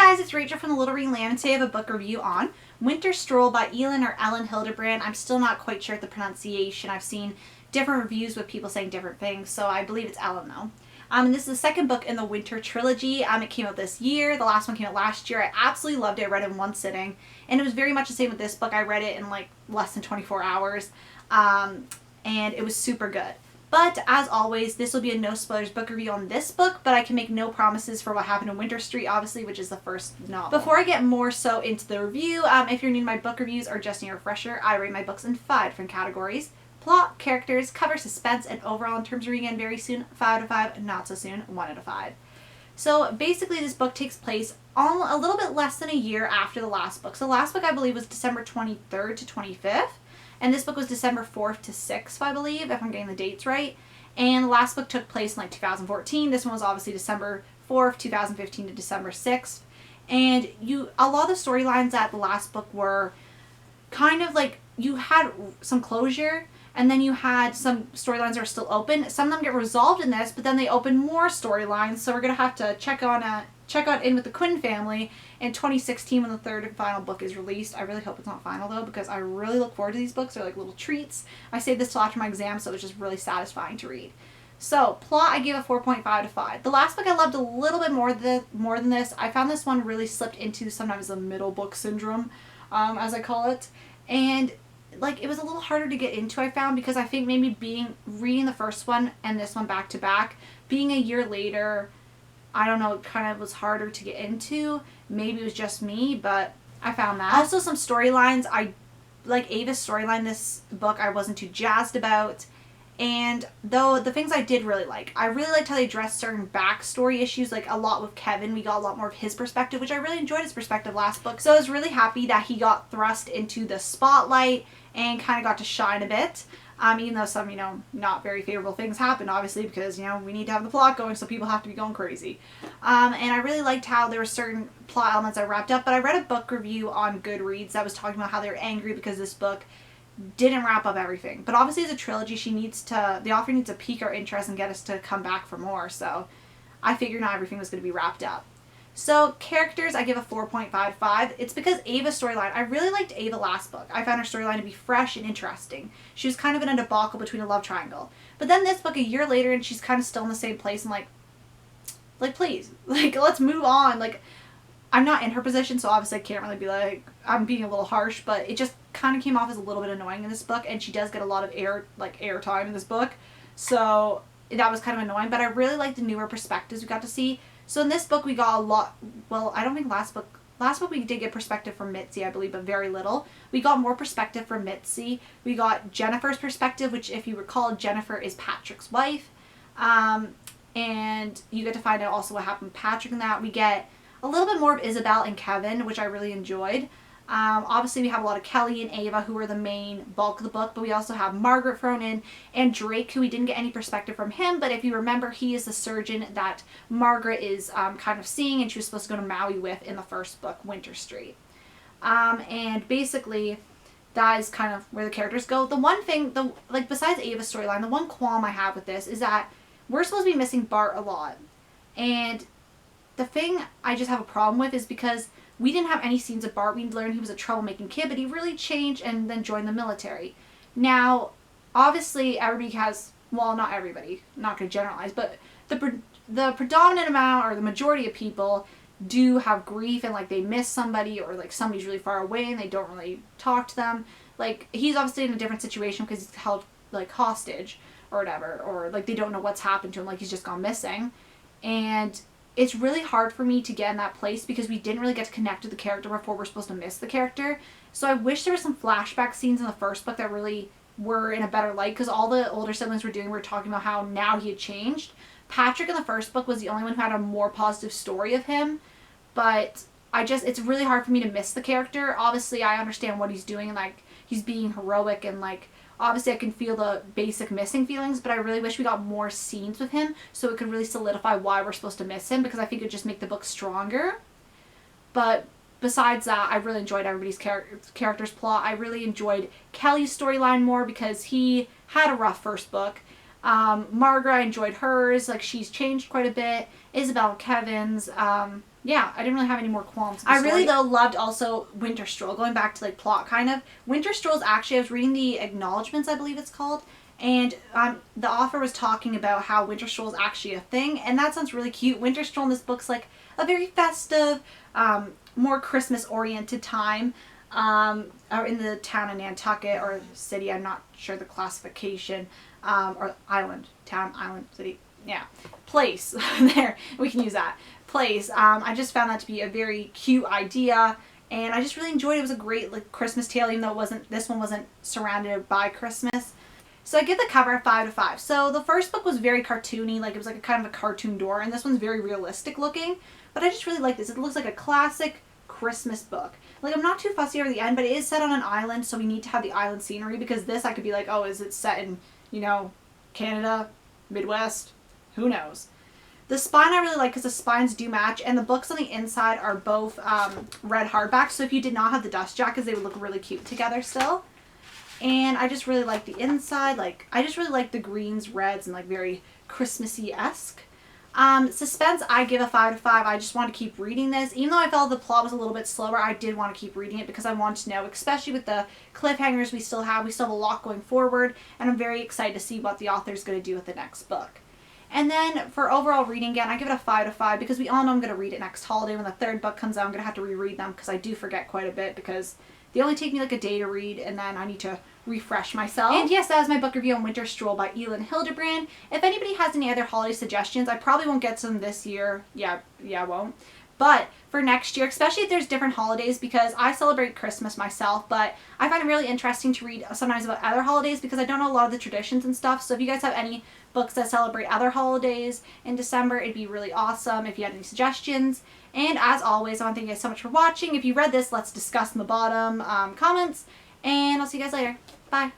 guys, it's Rachel from the Little Green Lamb, and today I have a book review on Winter Stroll by Elin Hilderbrand. I'm still not quite sure of the pronunciation. I've seen different reviews with people saying different things, so I believe it's Ellen though. And this is the second book in the Winter trilogy. It came out this year. The last one came out last year. I absolutely loved it. I read it in one sitting, and it was very much the same with this book. I read it in like less than 24 hours, and it was super good. But as always, this will be a no spoilers book review on this book, but I can make no promises for what happened in Winter Street, obviously, which is the first novel. Before I get more so into the review, if you're new to my book reviews or just need a refresher, I rate my books in 5 different categories: plot, characters, cover, suspense, and overall in terms of reading again very soon, 5 out of 5, not so soon, 1 out of 5. So basically this book takes place a little bit less than a year after the last book. So the last book I believe was December 23rd to 25th. And this book was December 4th to 6th, I believe, if I'm getting the dates right. And the last book took place in like 2014. This one was obviously December 4th, 2015 to December 6th. And a lot of the storylines at the last book were kind of like you had some closure, and then you had some storylines that are still open. Some of them get resolved in this, but then they open more storylines. So we're going to have to check on in with the Quinn family in 2016 when the third and final book is released. I really hope it's not final though, because I really look forward to these books. They're like little treats. I saved this till after my exam, so it was just really satisfying to read. So plot, I gave a 4.5 to 5. The last book I loved a little bit more than this. I found this one really slipped into sometimes the middle book syndrome, as I call it, and like it was a little harder to get into, I found, because I think maybe reading the first one and this one back to back, being a year later, I don't know, it kind of was harder to get into. Maybe it was just me, but I found that. Also some storylines, like Ava's storyline this book I wasn't too jazzed about. And though the things I did really like, I really liked how they addressed certain backstory issues, like a lot with Kevin. We got a lot more of his perspective, which I really enjoyed his perspective last book. So I was really happy that he got thrust into the spotlight and kind of got to shine a bit. Even though some, not very favorable things happened, obviously, because, we need to have the plot going, so people have to be going crazy. And I really liked how there were certain plot elements I wrapped up, but I read a book review on Goodreads that was talking about how they were angry because this book didn't wrap up everything. But obviously as a trilogy, the author needs to pique our interest and get us to come back for more, so I figured not everything was going to be wrapped up. So characters, I give a 4.55. It's because Ava's storyline, I really liked Ava last book. I found her storyline to be fresh and interesting. She was kind of in a debacle between a love triangle. But then this book, a year later, and she's kind of still in the same place, and like please, let's move on. I'm not in her position, so obviously I can't really be I'm being a little harsh, but it just kind of came off as a little bit annoying in this book, and she does get a lot of air time in this book. So that was kind of annoying, but I really liked the newer perspectives we got to see. So in this book we got a lot, well, I don't think last book we did get perspective from Mitzi, I believe, but very little. We got more perspective from Mitzi. We got Jennifer's perspective, which if you recall, Jennifer is Patrick's wife. And you get to find out also what happened with Patrick in that. We get a little bit more of Isabel and Kevin, which I really enjoyed. Obviously we have a lot of Kelly and Ava, who are the main bulk of the book, but we also have Margaret thrown in, and Drake, who we didn't get any perspective from him, but if you remember, he is the surgeon that Margaret is kind of seeing, and she was supposed to go to Maui with in the first book, Winter Street. And basically that is kind of where the characters go. The one thing, besides Ava's storyline, the one qualm I have with this is that we're supposed to be missing Bart a lot, and the thing I just have a problem with is because we didn't have any scenes of Bart. We learned he was a troublemaking kid, but he really changed and then joined the military. Now, obviously, everybody has, well, not everybody, not going to generalize, but the predominant amount or the majority of people do have grief and they miss somebody, or somebody's really far away and they don't really talk to them. He's obviously in a different situation because he's held hostage or whatever, or they don't know what's happened to him, he's just gone missing. And it's really hard for me to get in that place because we didn't really get to connect with the character before we're supposed to miss the character. So I wish there were some flashback scenes in the first book that really were in a better light, because all the older siblings were talking about how now he had changed. Patrick in the first book was the only one who had a more positive story of him, but it's really hard for me to miss the character. Obviously I understand what he's doing, and he's being heroic, and obviously I can feel the basic missing feelings, but I really wish we got more scenes with him so it could really solidify why we're supposed to miss him, because I think it would just make the book stronger. But besides that, I really enjoyed everybody's character's plot. I really enjoyed Kelly's storyline more because he had a rough first book. Margaret, I enjoyed hers. She's changed quite a bit. Isabel, Kevin's. Yeah, I didn't really have any more qualms. I really, though, loved also Winter Stroll. Going back to, like, plot, kind of. Winter Stroll's actually, I was reading the acknowledgments, I believe it's called, and the author was talking about how Winter Stroll is actually a thing, and that sounds really cute. Winter Stroll in this book's, like, a very festive, more Christmas-oriented time, or in the town of Nantucket, or city, I'm not sure the classification, or island, town, island, city, yeah, place, there, we can use that. Place. I just found that to be a very cute idea, and I just really enjoyed it. It was a great, like, Christmas tale, even though this one wasn't surrounded by Christmas. So I give the cover a 5 out of 5. So the first book was very cartoony, like it was like a kind of a cartoon door, and this one's very realistic looking, but I just really like this. It looks like a classic Christmas book. Like, I'm not too fussy over the end, but it is set on an island, so we need to have the island scenery, because this I could be like, oh, is it set in, you know, Canada, Midwest, who knows. The spine I really like because the spines do match, and the books on the inside are both red hardback, so if you did not have the dust jackets, they would look really cute together still. And I just really like the inside, like, I just really like the greens, reds, and, like, very Christmassy-esque. Suspense, I give a 5 out of 5. I just want to keep reading this. Even though I felt the plot was a little bit slower, I did want to keep reading it because I want to know, especially with the cliffhangers we still have a lot going forward, and I'm very excited to see what the author's going to do with the next book. And then for overall reading, again, I give it a 5 out of 5 because we all know I'm going to read it next holiday. When the third book comes out, I'm going to have to reread them because I do forget quite a bit because they only take me like a day to read, and then I need to refresh myself. And yes, that was my book review on Winter Stroll by Elin Hilderbrand. If anybody has any other holiday suggestions, I probably won't get some this year. Yeah, I won't. But for next year, especially if there's different holidays, because I celebrate Christmas myself, but I find it really interesting to read sometimes about other holidays because I don't know a lot of the traditions and stuff. So if you guys have any books that celebrate other holidays in December, it'd be really awesome if you had any suggestions. And as always, I want to thank you guys so much for watching. If you read this, let's discuss in the bottom comments. And I'll see you guys later. Bye.